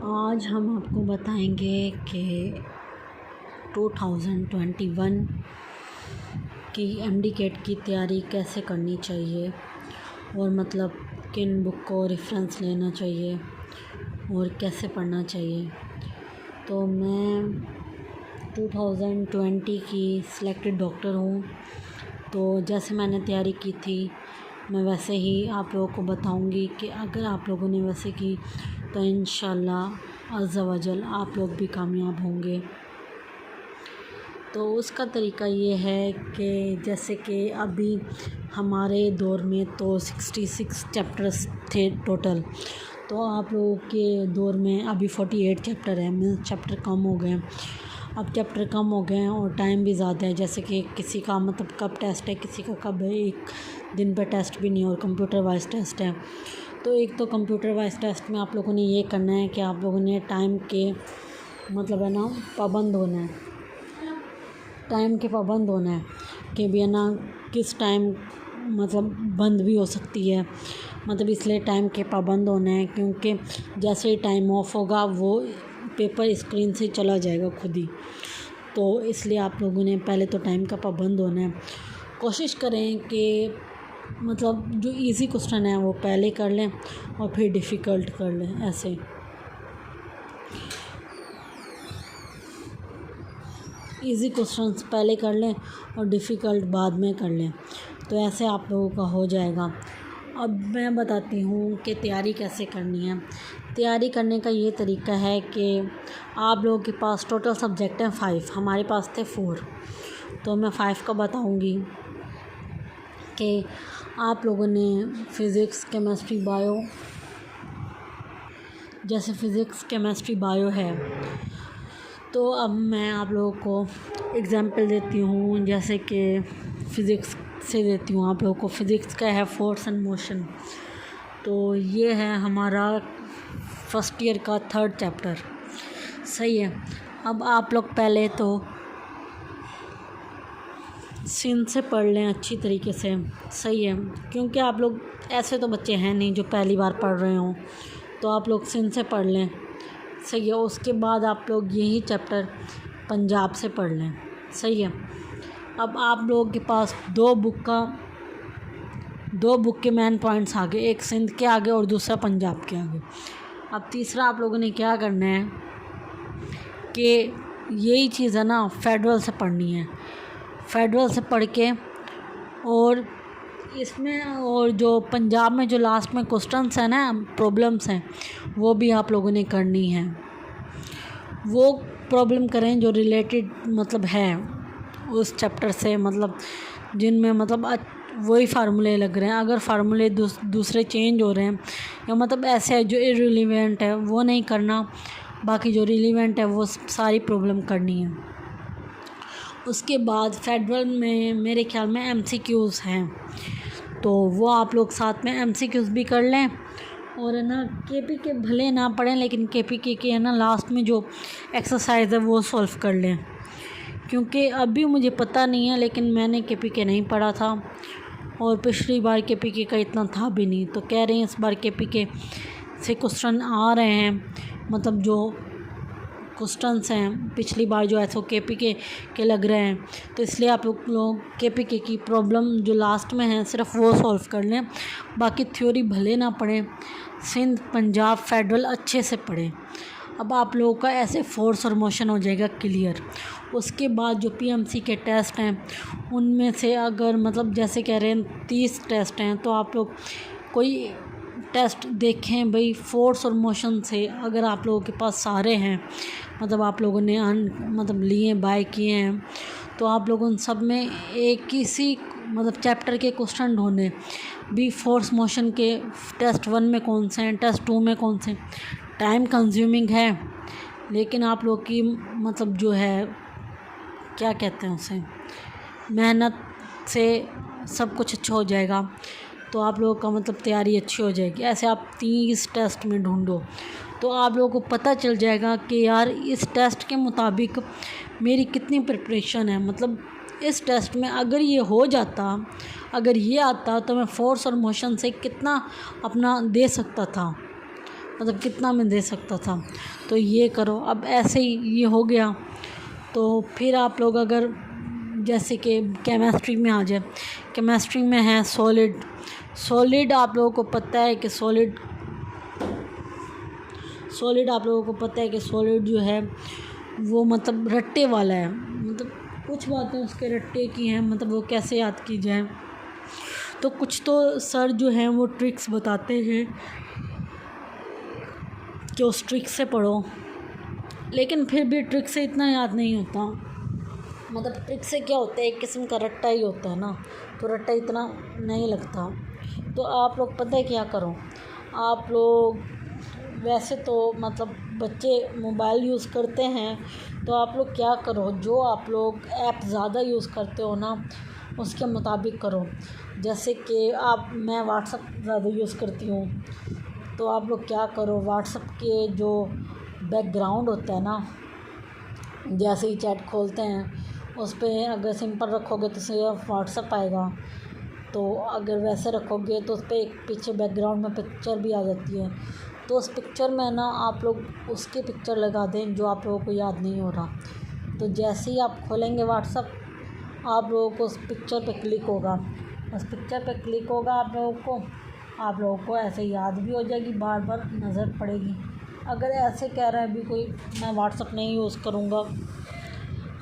आज हम आपको बताएंगे कि 2021 की एमडी कैट की तैयारी कैसे करनी चाहिए और मतलब किन बुक को रेफरेंस लेना चाहिए और कैसे पढ़ना चाहिए। तो मैं 2020 की सिलेक्टेड डॉक्टर हूँ। तो जैसे मैंने तैयारी की थी मैं वैसे ही आप लोगों को बताऊंगी कि अगर आप लोगों ने वैसे की तो इंशाल्लाह अज़्ज़ा वजल आप लोग भी कामयाब होंगे। तो उसका तरीका ये है कि जैसे कि अभी हमारे दौर में तो 66 चैप्टर्स थे टोटल, तो आप लोगों के दौर में अभी 48 चैप्टर है। मीन्स चैप्टर कम हो गए, अब चैप्टर कम हो गए हैं और टाइम भी ज़्यादा है। जैसे कि किसी का मतलब कब टेस्ट है, किसी का कब है, एक दिन पे टेस्ट भी नहीं और कंप्यूटर वाइज टेस्ट है। तो एक तो कंप्यूटर वाइज टेस्ट में आप लोगों ने ये करना है कि आप लोगों ने टाइम के मतलब है ना पाबंद होना है, टाइम के पाबंद होना है कि भी है ना किस टाइम मतलब बंद भी हो सकती है। मतलब इसलिए टाइम के पाबंद होना है, क्योंकि जैसे ही टाइम ऑफ होगा वो पेपर स्क्रीन से चला जाएगा खुद ही। तो इसलिए आप लोगों ने पहले तो टाइम का पाबंद होना है। कोशिश करें कि मतलब जो इजी क्वेश्चन है वो पहले कर लें और फिर डिफ़िकल्ट कर लें। ऐसे इजी क्वेश्चंस पहले कर लें और डिफ़िकल्ट बाद में कर लें, तो ऐसे आप लोगों का हो जाएगा। अब मैं बताती हूँ कि तैयारी कैसे करनी है। तैयारी करने का ये तरीका है कि आप लोगों के पास टोटल सब्जेक्ट हैं 5, हमारे पास थे 4, तो मैं 5 का बताऊँगी कि आप लोगों ने फ़िज़िक्स, केमिस्ट्री, बायो, जैसे फ़िज़िक्स, केमिस्ट्री, बायो है। तो अब मैं आप लोगों को एग्ज़ाम्पल देती हूँ, जैसे कि फ़िज़िक्स से देती हूँ आप लोगों को। फ़िज़िक्स का है फोर्स एंड मोशन। तो ये है हमारा फर्स्ट ईयर का 3rd चैप्टर। सही है। अब आप लोग पहले तो सीन से पढ़ लें अच्छी तरीके से। सही है, क्योंकि आप लोग ऐसे तो बच्चे हैं नहीं जो पहली बार पढ़ रहे हों, तो आप लोग सीन से पढ़ लें। सही है। उसके बाद आप लोग यही चैप्टर पंजाब से पढ़ लें। सही है। अब आप लोगों के पास दो बुक के मेन पॉइंट्स आ गए, एक सिंध के आगे और दूसरा पंजाब के आगे। अब तीसरा आप लोगों ने क्या करना है कि यही चीज़ है ना फेडरल से पढ़नी है। फेडरल से पढ़ के और इसमें और जो पंजाब में जो लास्ट में क्वेश्चंस हैं ना, प्रॉब्लम्स हैं, वो भी आप लोगों ने करनी है। वो प्रॉब्लम करें जो रिलेटेड मतलब है उस चैप्टर से, मतलब जिनमें मतलब वही फार्मूले लग रहे हैं। अगर फार्मूले दूसरे चेंज हो रहे हैं या मतलब ऐसे है जो इररिलेवेंट है वो नहीं करना, बाकी जो रिलेवेंट है वो सारी प्रॉब्लम करनी है। उसके बाद फेडरल में मेरे ख्याल में एमसीक्यूज़ हैं, तो वो आप लोग साथ में एमसीक्यूज़ भी कर लें। और है ना केपी के भले ना पढ़ें, लेकिन केपी के है ना लास्ट में जो एक्सरसाइज है वो सॉल्व कर लें, क्योंकि अभी मुझे पता नहीं है लेकिन मैंने केपी के नहीं पढ़ा था और पिछली बार केपी के का इतना था भी नहीं। तो कह रहे हैं इस बार केपी के से क्वेश्चन आ रहे हैं, मतलब जो क्वेश्चंस हैं पिछली बार जो ऐसे केपी के लग रहे हैं, तो इसलिए आप लोग केपी के की प्रॉब्लम जो लास्ट में है सिर्फ वो सॉल्व कर लें। बाकी थ्योरी भले ना पढ़ें, सिंध, पंजाब, फेडरल अच्छे से पढ़ें। अब आप लोगों का ऐसे फोर्स और मोशन हो जाएगा क्लियर। उसके बाद जो पीएमसी के टेस्ट हैं उनमें से अगर मतलब जैसे कह रहे हैं 30 टेस्ट हैं, तो आप लोग कोई टेस्ट देखें भाई फोर्स और मोशन से। अगर आप लोगों के पास सारे हैं, मतलब आप लोगों ने मतलब लिए बाय किए हैं, तो आप लोग उन सब में एक किसी मतलब चैप्टर के क्वेश्चन ढूंढें भी। फोर्स मोशन के टेस्ट 1 में कौन से हैं, टेस्ट 2 में कौन से। टाइम कंज्यूमिंग है, लेकिन आप लोग की मतलब जो है क्या कहते हैं उसे, मेहनत से सब कुछ अच्छा हो जाएगा। तो आप लोगों का मतलब तैयारी अच्छी हो जाएगी। ऐसे आप 30 टेस्ट में ढूंढो तो आप लोगों को पता चल जाएगा कि यार इस टेस्ट के मुताबिक मेरी कितनी प्रिपरेशन है। मतलब इस टेस्ट में अगर ये हो जाता, अगर ये आता, तो मैं फोर्स और मोशन से कितना अपना दे सकता था। मतलब कितना मैं दे सकता था। तो ये करो। अब ऐसे ही ये हो गया। तो फिर आप लोग अगर जैसे कि केमिस्ट्री में आ जाए, केमिस्ट्री में है सॉलिड आप लोगों को पता है कि सॉलिड आप लोगों को पता है कि सॉलिड जो है वो मतलब रट्टे वाला है, मतलब कुछ बातें उसके रट्टे की हैं, मतलब वो कैसे याद की जाए। तो कुछ तो सर जो हैं वो ट्रिक्स बताते हैं कि उस ट्रिक से पढ़ो, लेकिन फिर भी ट्रिक से इतना याद नहीं होता। मतलब ट्रिक से क्या होता है, एक किस्म का रट्टा ही होता है ना, तो रट्टा इतना नहीं लगता। तो आप लोग पता है क्या करो, आप लोग वैसे तो मतलब बच्चे मोबाइल यूज़ करते हैं, तो आप लोग क्या करो, जो आप लोग ऐप ज़्यादा यूज़ करते हो ना उसके मुताबिक करो। जैसे कि मैं व्हाट्सअप ज़्यादा यूज़ करती हूँ, तो आप लोग क्या करो, व्हाट्सअप के जो बैकग्राउंड होता है ना, जैसे ही चैट खोलते हैं उस पर अगर सिंपल रखोगे तो सिर्फ व्हाट्सअप आएगा, तो अगर वैसे रखोगे तो उस पर एक पीछे बैकग्राउंड में पिक्चर भी आ जाती है। तो उस पिक्चर में ना आप लोग उसकी पिक्चर लगा दें जो आप लोगों को याद नहीं हो रहा। तो जैसे ही आप खोलेंगे व्हाट्सअप, आप लोगों को उस पिक्चर पे क्लिक होगा, उस पिक्चर पे क्लिक होगा आप लोगों को ऐसे याद भी हो जाएगी, बार बार नज़र पड़ेगी। अगर ऐसे कह रहा है भी कोई मैं व्हाट्सअप नहीं यूज़ करूँगा,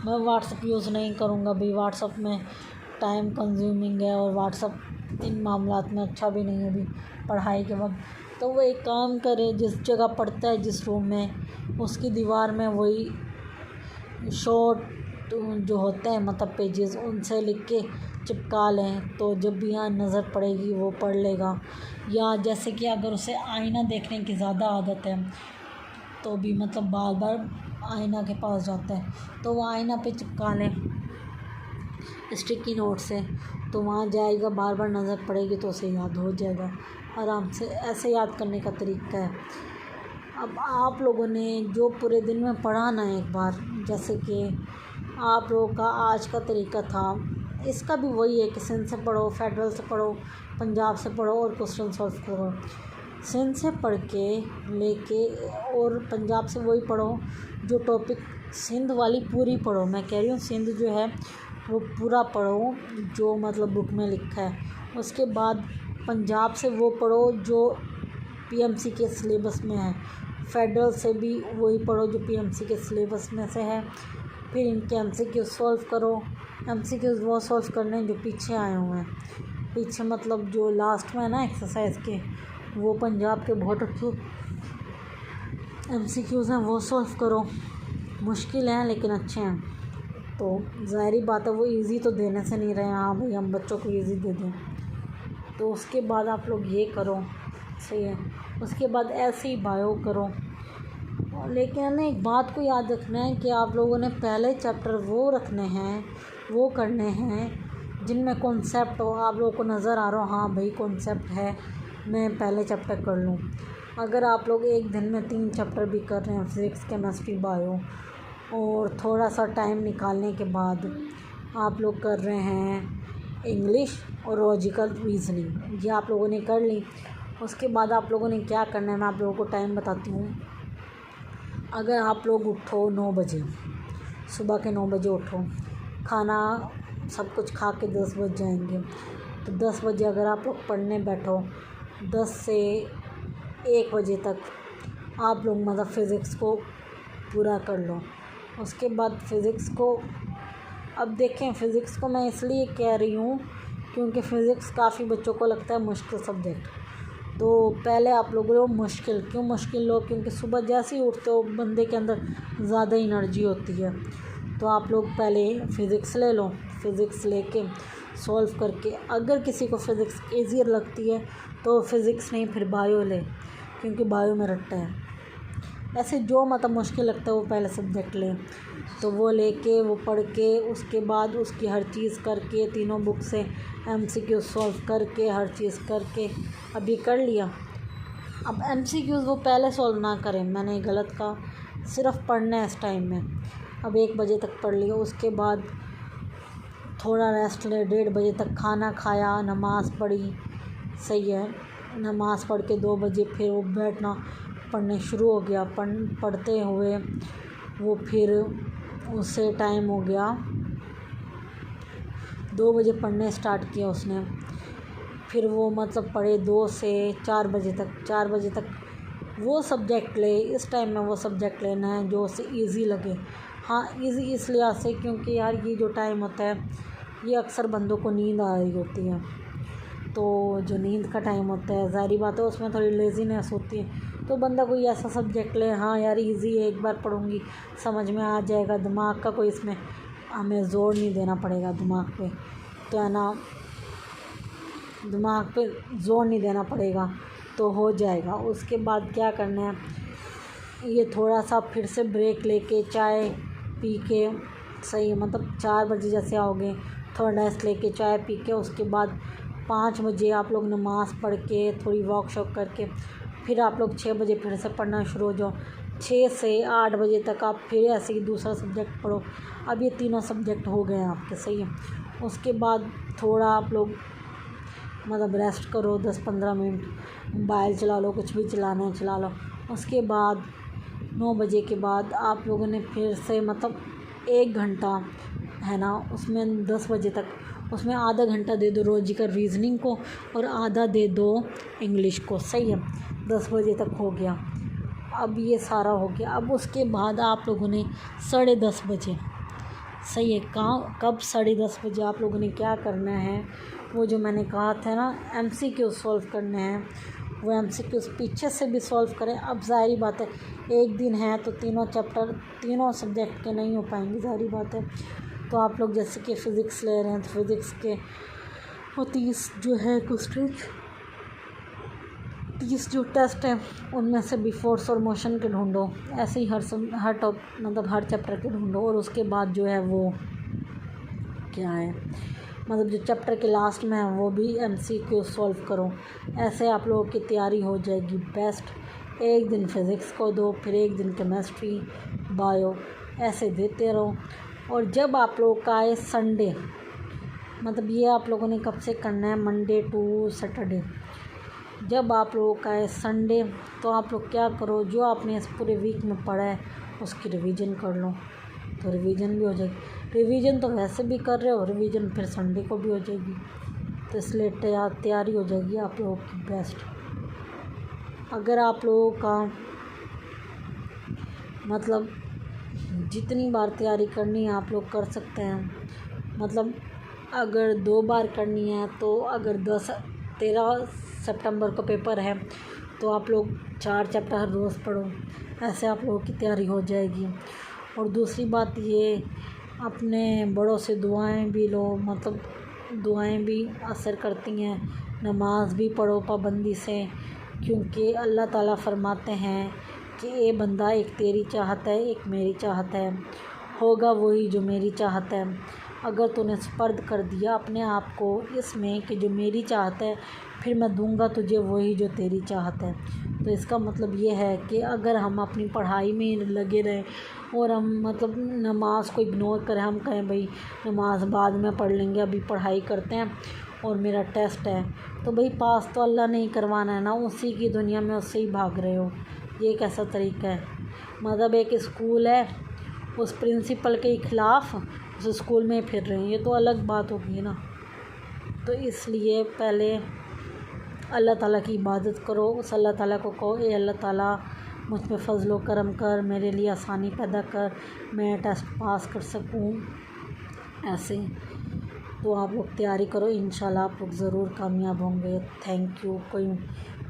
मैं व्हाट्सअप यूज़ नहीं करूँगा भाई, व्हाट्सअप में टाइम कंज्यूमिंग है और व्हाट्सअप इन मामलात में अच्छा भी नहीं है अभी पढ़ाई के वक्त, तो वो एक काम करे, जिस जगह पढ़ता है जिस रूम में, उसकी दीवार में वही शॉर्ट जो होते हैं मतलब पेजेस, उनसे लिख के चिपका लें, तो जब भी यहाँ नज़र पड़ेगी वो पढ़ लेगा। या जैसे कि अगर उसे आईना देखने की ज़्यादा आदत है, तो भी मतलब बार बार आईना के पास जाता है, तो वो आईना पे चिपका लें स्टिकी नोट से, तो वहाँ जाएगा, बार बार नज़र पड़ेगी तो उसे याद हो जाएगा आराम से। ऐसे याद करने का तरीका है। अब आप लोगों ने जो पूरे दिन में पढ़ा ना एक बार, जैसे कि आप लोगों का आज का तरीका था, इसका भी वही है कि सिंध से पढ़ो, फेडरल से पढ़ो, पंजाब से पढ़ो और क्वेश्चन सॉल्व करो। सिंध से पढ़ के लेके और पंजाब से वही पढ़ो जो टॉपिक, सिंध वाली पूरी पढ़ो, मैं कह रही हूँ सिंध जो है वो पूरा पढ़ो जो मतलब बुक में लिखा है। उसके बाद पंजाब से वो पढ़ो जो पीएमसी के सिलेबस में है, फेडरल से भी वही पढ़ो जो पीएमसी के सिलेबस में से है। फिर इनके एमसीक्यू सॉल्व करो, एमसीक्यूज़ वो सॉल्व करने जो पीछे आए हुए हैं, पीछे मतलब जो लास्ट में है ना एक्सरसाइज के, वो पंजाब के बहुत अच्छे एमसीक्यूज़ हैं, वो सॉल्व करो। मुश्किल हैं लेकिन अच्छे हैं, तो ज़ाहिरी बात है वो इजी तो देने से नहीं रहे, हाँ भाई हम बच्चों को इजी दे दें। तो उसके बाद आप लोग ये करो, सही है। उसके बाद ऐसे ही बायो करो, लेकिन ना एक बात को याद रखना है कि आप लोगों ने पहले चैप्टर वो रखने हैं, वो करने हैं जिनमें कॉन्सेप्ट हो, आप लोगों को नज़र आ रहा हो हाँ भाई कॉन्सेप्ट है, मैं पहले चैप्टर कर लूँ। अगर आप लोग एक दिन में 3 चैप्टर भी कर रहे हैं, फिज़िक्स, केमिस्ट्री, बायो, और थोड़ा सा टाइम निकालने के बाद आप लोग कर रहे हैं इंग्लिश और लॉजिकल रीजनिंग, ये आप लोगों ने कर ली। उसके बाद आप लोगों ने क्या करना है मैं आप लोगों को टाइम बताती हूँ। अगर आप लोग उठो 9 बजे, सुबह के 9 बजे उठो, खाना सब कुछ खा के 10 बज जाएंगे, तो 10 बजे अगर आप लोग पढ़ने बैठो, 10 से 1 बजे तक आप लोग मतलब फ़िज़िक्स को पूरा कर लो। उसके बाद फ़िज़िक्स को, अब देखें फ़िज़िक्स को मैं इसलिए कह रही हूँ क्योंकि फ़िज़िक्स काफ़ी बच्चों को लगता है मुश्किल सब्जेक्ट, तो पहले आप लोगों को मुश्किल क्यों मुश्किल लो, क्योंकि सुबह जैसे ही उठते हो बंदे के अंदर ज़्यादा एनर्जी होती है, तो आप लोग पहले फ़िज़िक्स ले लो, फ़िज़िक्स लेके सॉल्व करके, अगर किसी को फ़िज़िक्स ईज़ियर लगती है तो फ़िज़िक्स नहीं फिर बायो ले, क्योंकि बायो में रट्टा है। ऐसे जो मतलब मुश्किल लगता है वो पहले सब्जेक्ट ले, तो वो लेके वो पढ़ के उसके बाद उसकी हर चीज़ करके, तीनों बुक से एमसीक्यू सॉल्व करके, हर चीज़ करके अभी कर लिया। अब एमसीक्यूज़ वो पहले सॉल्व ना करें, मैंने गलत कहा, सिर्फ पढ़ना है इस टाइम में। अब 1 बजे तक पढ़ लिया, उसके बाद थोड़ा रेस्ट ले, 1:30 बजे तक खाना खाया, नमाज़ पढ़ी, सही है, नमाज़ पढ़ के 2 बजे फिर वो बैठना, पढ़ने शुरू हो गया। पढ़ते हुए वो फिर उससे टाइम हो गया 2 बजे पढ़ने स्टार्ट किया उसने। फिर वो मतलब पढ़े 2 से 4 बजे तक। 4 बजे तक वो सब्जेक्ट ले। इस टाइम में वो सब्जेक्ट लेना है जो उसे ईज़ी लगे। हाँ, ईज़ी इस लिहाज से क्योंकि यार ये जो टाइम होता है ये अक्सर बंदों को नींद आ रही होती है। तो जो नींद का टाइम होता है ज़ाहिर बात है उसमें थोड़ी लेज़ीनेस होती है। तो बंदा कोई ऐसा सब्जेक्ट ले, हाँ यार इजी है, एक बार पढ़ूँगी समझ में आ जाएगा, दिमाग का कोई इसमें हमें ज़ोर नहीं देना पड़ेगा दिमाग पे, तो है ना, दिमाग पे ज़ोर नहीं देना पड़ेगा तो हो जाएगा। उसके बाद क्या करना है, ये थोड़ा सा फिर से ब्रेक लेके चाय पी के, सही है, मतलब 4 बजे जैसे आओगे थोड़ा रेस्ट लेके चाय पी के, उसके बाद 5 बजे आप लोग नमाज़ पढ़ के थोड़ी वॉक शॉक करके फिर आप लोग 6 बजे फिर से पढ़ना शुरू हो जाओ। 6 से 8 बजे तक आप फिर ऐसे ही दूसरा सब्जेक्ट पढ़ो। अब ये तीनों सब्जेक्ट हो गए हैं आपके, सही है। उसके बाद थोड़ा आप लोग मतलब रेस्ट करो 10-15 मिनट, मोबाइल चला लो, कुछ भी चलाना है चला लो। उसके बाद 9 बजे के बाद आप लोगों ने फिर से मतलब 1 घंटा है ना, उसमें 10 बजे तक उसमें आधा घंटा दे दो रोज़ का रीज़निंग को और आधा दे दो इंग्लिश को, सही है। 10 बजे तक हो गया। अब ये सारा हो गया। अब उसके बाद आप लोगों ने 10:30 बजे, सही है, कब 10:30 बजे आप लोगों ने क्या करना है, वो जो मैंने कहा था ना MCQ सॉल्व करने हैं, वो MCQ पीछे से भी सॉल्व करें। अब ज़ाहिर बात है एक दिन है तो तीनों चैप्टर तीनों सब्जेक्ट के नहीं हो पाएंगे, ज़ाहिर बात है। तो आप लोग जैसे कि फ़िज़िक्स ले रहे हैं तो फिज़िक्स के वो 30 जो है क्वेश्चन, 30 जो टेस्ट हैं उनमें से भी फोर्स और मोशन के ढूंढो। ऐसे ही हर चैप्टर के ढूंढो। और उसके बाद जो है वो क्या है, मतलब जो चैप्टर के लास्ट में है वो भी MCQ सॉल्व करो। ऐसे आप लोगों की तैयारी हो जाएगी बेस्ट। एक दिन फिज़िक्स को दो, फिर एक दिन केमिस्ट्री, बायो, ऐसे देते रहो। और जब आप लोगों का आए संडे, मतलब ये आप लोगों ने कब से करना है, मंडे टू सैटरडे। जब आप लोगों का है संडे तो आप लोग क्या करो, जो आपने इस पूरे वीक में पढ़ा है उसकी रिवीजन कर लो, तो रिवीजन भी हो जाएगी। रिवीजन तो वैसे भी कर रहे हो, रिवीजन फिर संडे को भी हो जाएगी, तो इसलिए तैयारी हो जाएगी आप लोगों की बेस्ट। अगर आप लोगों का मतलब जितनी बार तैयारी करनी है आप लोग कर सकते हैं। मतलब अगर 2 बार करनी है तो अगर 13 सितंबर को पेपर है तो आप लोग 4 चैप्टर हर रोज़ पढ़ो, ऐसे आप लोगों की तैयारी हो जाएगी। और दूसरी बात ये, अपने बड़ों से दुआएं भी लो, मतलब दुआएं भी असर करती हैं। नमाज भी पढ़ो पाबंदी से, क्योंकि अल्लाह ताला फरमाते हैं कि ये बंदा एक तेरी चाहत है एक मेरी चाहत है, होगा वही जो मेरी चाहत है। अगर तूने स्पर्ध कर दिया अपने आप को इसमें कि जो मेरी चाहत है, फिर मैं दूंगा तुझे वही जो तेरी चाहत है। तो इसका मतलब ये है कि अगर हम अपनी पढ़ाई में लगे रहें और हम मतलब नमाज को इग्नोर करें, हम कहें भाई नमाज बाद में पढ़ लेंगे, अभी पढ़ाई करते हैं और मेरा टेस्ट है, तो भाई पास तो अल्लाह ने ही करवाना है ना, उसी की दुनिया में उससे ही भाग रहे हो। ये कैसा तरीका है। मतलब एक स्कूल है, उस प्रिंसिपल के ख़िलाफ़ उस स्कूल में फिर रहे हैं, ये तो अलग बात होगी ना। तो इसलिए पहले अल्लाह ताला की इबादत करो, उस अल्लाह ताला को कहो, ए अल्लाह ताला मुझ पे फ़ज़ल व करम कर, मेरे लिए आसानी पैदा कर, मैं टेस्ट पास कर सकूं। ऐसे तो आप लोग तैयारी करो, इंशाल्लाह आप लोग ज़रूर कामयाब होंगे। Thank you. कोई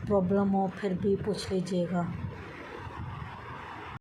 प्रॉब्लम हो फिर भी पूछ लीजिएगा।